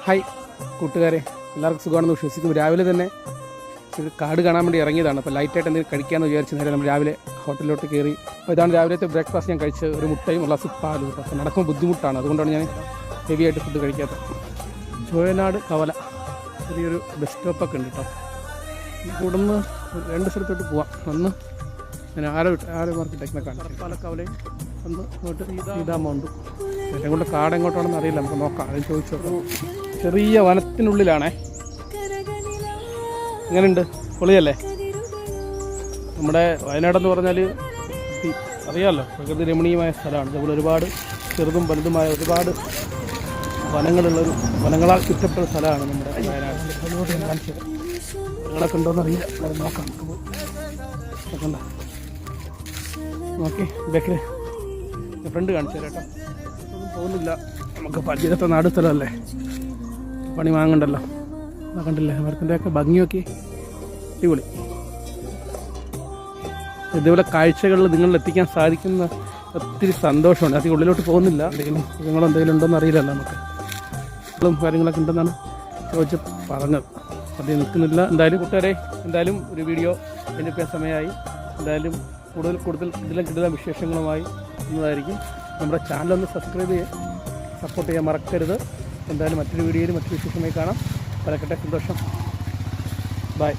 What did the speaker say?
Hi കൂട്ടുകാരെ, എല്ലാവർക്കും സുഖമാണെന്ന് വിശ്വസിക്കുന്നു. രാവിലെ തന്നെ ഒരു കാട് കാണാൻ വേണ്ടി ഇറങ്ങിയതാണ്. അപ്പോൾ ലൈറ്റായിട്ട് എന്തെങ്കിലും കഴിക്കാമെന്ന് വിചാരിച്ച് നേരെ നമ്മൾ രാവിലെ ഹോട്ടലിലോട്ട് കയറി. അപ്പോൾ ഇതാണ് രാവിലത്തെ ബ്രേക്ക്ഫാസ്റ്റ്. ഞാൻ കഴിച്ച് ഒരു മുട്ടയും ഉള്ള പാലും. അപ്പോൾ നടക്കുമ്പോൾ ബുദ്ധിമുട്ടാണ്, അതുകൊണ്ടാണ് ഞാൻ ഹെവി ആയിട്ട് ഫുഡ് കഴിക്കാത്തത്. ചോയനാട് കവല ചെറിയൊരു ബസ് സ്റ്റോപ്പൊക്കെ ഉണ്ട് കേട്ടോ. ഇവിടെ നിന്ന് 2 സ്ഥലത്തോട്ട് പോവാം. ഒന്ന് ഞാൻ ആരോ മാർക്കറ്റേക്കിനെ കാണാം, പാലക്കവലയും ഒന്ന് ഇങ്ങോട്ട് സീതാമൗണ്ടും. ഏറ്റവും കൂടുതൽ കാട് എങ്ങോട്ടാണെന്ന് അറിയില്ല, നമുക്ക് നോക്കാം. അതിന് ചോദിച്ചോ. ചെറിയ വനത്തിനുള്ളിലാണേ. എങ്ങനെയുണ്ട്? പൊളിയല്ലേ? നമ്മുടെ വയനാടെന്ന് പറഞ്ഞാൽ അറിയാമല്ലോ, പ്രകൃതി രമണീയമായ സ്ഥലമാണ്. അതുപോലെ ഒരുപാട് ചെറുതും വലുതുമായ ഒരുപാട് വനങ്ങളുള്ളൊരു വനങ്ങളാൽ ചുറ്റപ്പെട്ട സ്ഥലമാണ് നമ്മുടെ വയനാട്. അതുകൊണ്ട് ഞാൻ കാണിച്ചത് നിങ്ങളൊക്കെ ഉണ്ടോയെന്ന് അറിയില്ല, അത് നോക്കാം. നോക്കണ്ട, നോക്കി ബാക്കിൽ ഫ്രണ്ട് കാണിച്ചു തരാം കേട്ടോ. ഒന്നും പോകുന്നില്ല, നമുക്ക് പരിചയത്തെ നാട് സ്ഥലമല്ലേ, പണി വാങ്ങണ്ടല്ലോ. കണ്ടില്ലേ മരത്തിൻ്റെയൊക്കെ ഭംഗിയൊക്കെ അടിപൊളി. ഇതേപോലെ കാഴ്ചകളിൽ നിങ്ങളിൽ എത്തിക്കാൻ സാധിക്കുന്ന ഒത്തിരി സന്തോഷമുണ്ട്. അതിൽ ഉള്ളിലോട്ട് പോകുന്നില്ല, എന്തെങ്കിലും നിങ്ങളെന്തെങ്കിലും ഉണ്ടോയെന്ന് അറിയില്ലല്ലോ. നമുക്ക് കാര്യങ്ങളൊക്കെ ഉണ്ടെന്നാണ് ചോദിച്ച് പറഞ്ഞത്. അതിൽ നിൽക്കുന്നില്ല. എന്തായാലും കൂട്ടുകാരെ, എന്തായാലും ഒരു വീഡിയോ എൻ്റെ സമയമായി. എന്തായാലും കൂടുതൽ ഇതിലും കിട്ടുന്ന വിശേഷങ്ങളുമായി എന്നതായിരിക്കും. നമ്മുടെ ചാനലൊന്ന് സബ്സ്ക്രൈബ് ചെയ്യുക, സപ്പോർട്ട് ചെയ്യാൻ മറക്കരുത്. എന്തായാലും മറ്റൊരു വീഡിയോയിൽ മറ്റൊരു വിശേഷമായി കാണാം. പലക്കട്ടെ, സന്തോഷം. ബൈ.